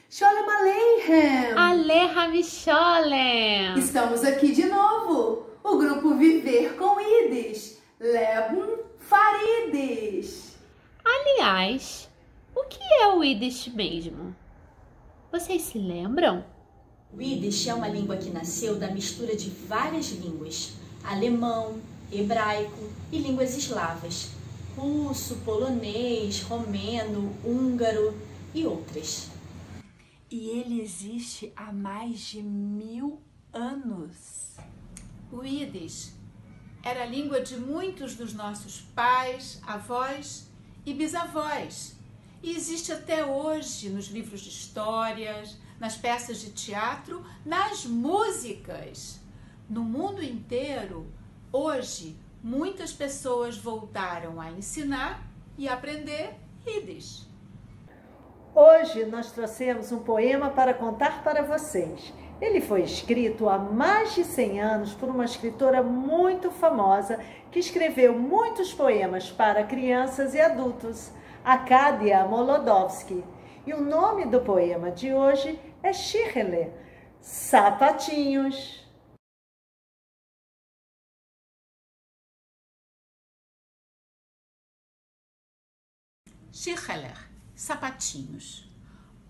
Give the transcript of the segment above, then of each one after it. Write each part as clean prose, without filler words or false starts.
Shalom Aleichem! Aleichem Shalom! Estamos aqui de novo, o grupo Viver com Yiddish, Leben Farides. Aliás, o que é o Yiddish mesmo? Vocês se lembram? O Yiddish é uma língua que nasceu da mistura de várias línguas, alemão, hebraico e línguas eslavas, russo, polonês, romeno, húngaro e outras. E ele existe há mais de 1000 anos. O Yiddish era a língua de muitos dos nossos pais, avós e bisavós. E existe até hoje nos livros de histórias, nas peças de teatro, nas músicas. No mundo inteiro, hoje, muitas pessoas voltaram a ensinar e aprender Yiddish. Hoje nós trouxemos um poema para contar para vocês. Ele foi escrito há mais de 100 anos por uma escritora muito famosa que escreveu muitos poemas para crianças e adultos, Acadia Molodowski. E o nome do poema de hoje é Shichle, Sapatinhos. Shicheler, sapatinhos.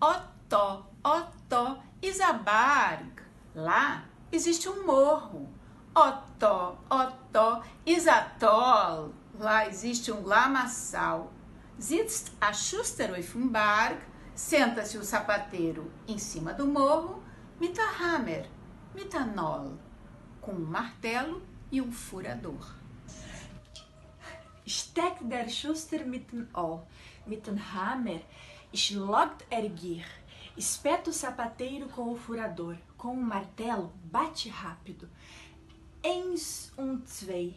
Otó, Otó, Isabarg. Lá existe um morro. Otó, Otó, Isatol. Lá existe um lamaçal. Sitzt a Schuster auf dem Berg. Senta-se o sapateiro em cima do morro. Mit a Hammer, mit a Nol. Com um martelo e um furador. Steckt der Schuster mit dem O, mit dem Hammer, schlagt Gier. Espeta o sapateiro com o furador, com um martelo, bate rápido. Eins und zwei,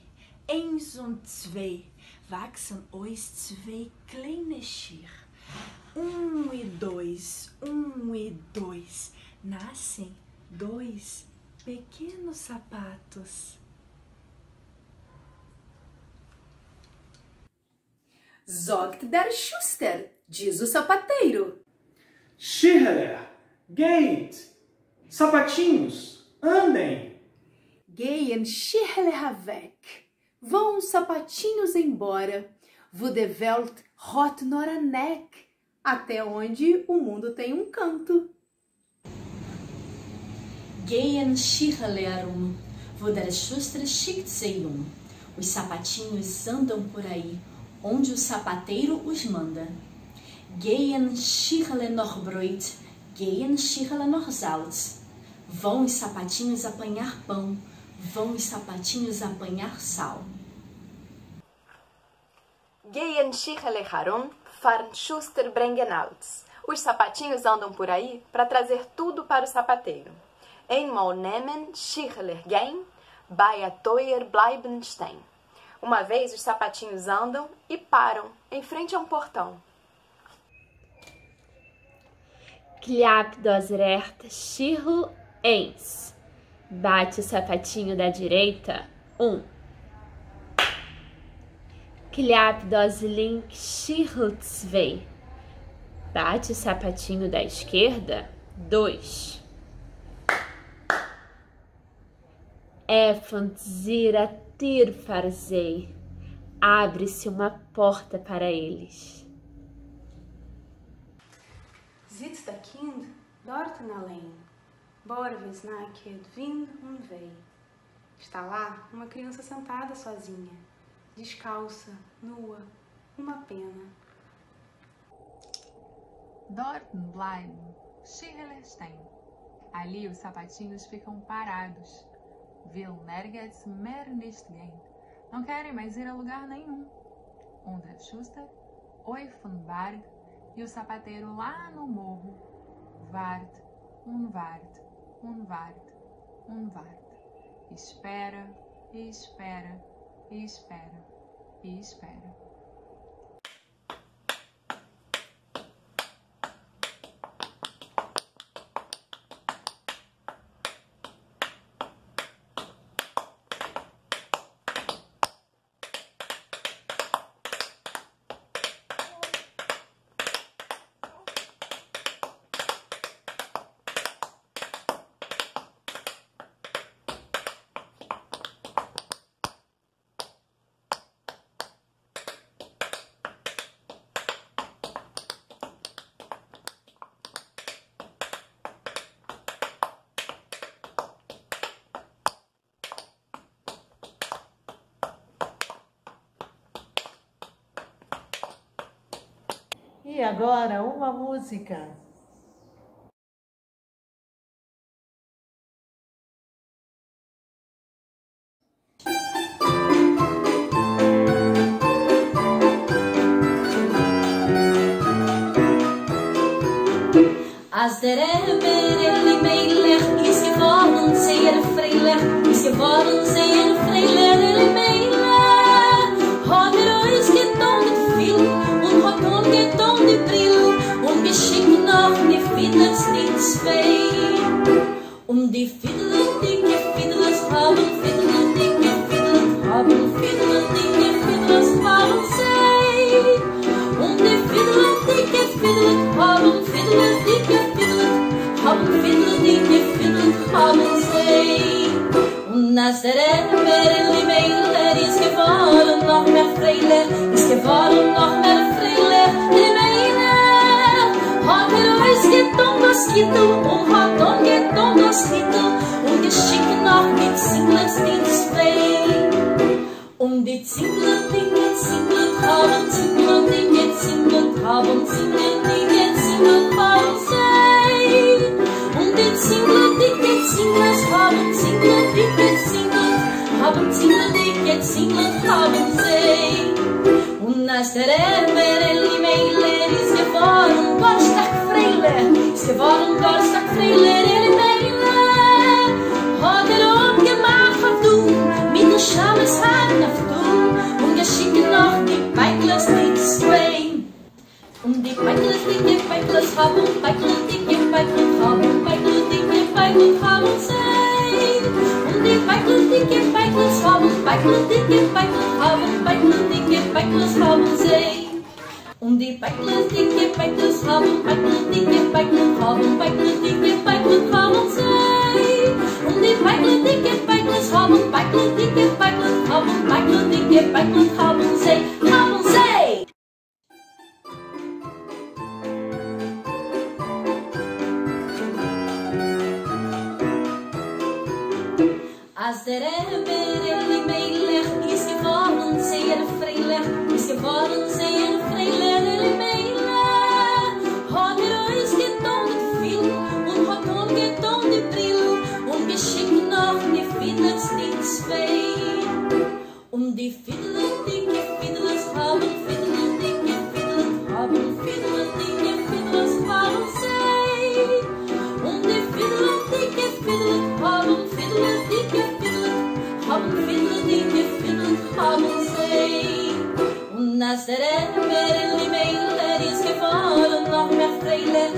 wachsen aus zwei kleine Schier. E dois, nascem 2 pequenos sapatos. Sagt der Schuster, diz o sapateiro. Shichle, geht! Sapatinhos, andem! Gehen Shichle weg. Vão os sapatinhos embora. Wo de Welt hot nora neck. Até onde o mundo tem um canto. Gehen Shichle herum, wo der Schuster schickt sie Os sapatinhos andam por aí, onde o sapateiro os manda. Gehen Shichle noch Brot, gehen Shichle noch Salz. Vão os sapatinhos apanhar pão, vão os sapatinhos apanhar sal. Gehen Shichle herum, fahren Schuster bringen alles. Os sapatinhos andam por aí para trazer tudo para o sapateiro. Einmal nehmen Shichle gehen, bei a teuer bleiben stehen. Uma vez os sapatinhos andam e param em frente a um portão. Klapp das rechts, Schichl 1. Bate o sapatinho da direita, 1. Klapp das links, Schichl 2. Bate o sapatinho da esquerda, 2. Öffnet sich a Tür für sie. Abre-se uma porta para eles. Sitzt der Kind dort allein. Borves naked, Wind und Weh. Está lá uma criança sentada sozinha, descalça, nua, uma pena. Dort bleiben, Schichle stehen. Ali os sapatinhos ficam parados. Will nirgends mehr nicht gehen. Não querem mais ir a lugar nenhum. Und der Schuster, auf dem Berg, e o sapateiro lá no morro, wart, und wart, und wart, und wart. Espera, e espera, e espera, e espera. E agora uma música. As der Eber Melech is geworden zeer vrijelijk, is geworden zeer vrijelijk Melech. Hat uns getan mit viel und hat uns getan die Brill und geschickt noch die Fiedlers die zwei. Die Fiedler, dicke Fiedlers haben Fiedler, dicke Fiedlers haben Fiedler, dicke Fiedlers haben sie. Die Fiedler, dicke Fiedlers haben Fiedler, dicke haben Fiddler, dicke Fiddler, haben sie. Als der Eber Melech ist geworden noch mehr freilich, ist geworden noch mehr freilich, die Melech hat uns getan das Kittel und hat uns getan das Kittel und geschickt noch mit Zinglers die zwei. Die Zingler, dicke Zingler, haben Zingler, dicke Zingler, haben Zingler, dicke Zingler, haben sie. Die Zingler, dicke Zinglers, haben Zingler, dicke Zingler, haben Zingler, dicke Zingler, haben sie. Als der Eber Melech ist geworden, Gorstak Freilich, ist geworden, Gorstak Freilich, Melech, hat umgemacht auf du, mit der Schames Haaren auf du, und geschickt noch die Beitlers mit zwei. Die Beitlers, dicke Beitlers, haben Beitlers, dicke Beitlers, haben Beitlers, dicke Beitlers, haben sie. Die Beitlers, dicke Beitlers, haben Beitlers, dicke Beitlers, haben Beitlers, dicke Beitlers, haben sie. Die Beitlers, dicke Beitlers, haben Beitlers, dicke Beitlers, haben Beitlers, dicke Beitlers, haben sie. Die Beitlers, dicke Beitlers, haben Beitlers, dicke Beitlers, haben Beitlers, dicke Beitlers, haben sie, haben sie. Als der Eber Melech ist geworden sehr freilich, ist geworden sehr freilich Melech, hat uns getan mit viel und hat uns getan die Brill und geschickt noch die Fiedlers die zwei. Die Fiedler, dicke Fiedlers, haben Fiedler, dicke Fiedlers, haben Fiedler, dicke Fiedlers, haben sie. Die Fiedler, dicke Fiedlers, haben Fiedler, dicke haben Fiddler, dicke Fiddler, haben sie. Als der Eber Melech ist geworden noch mehr freilich,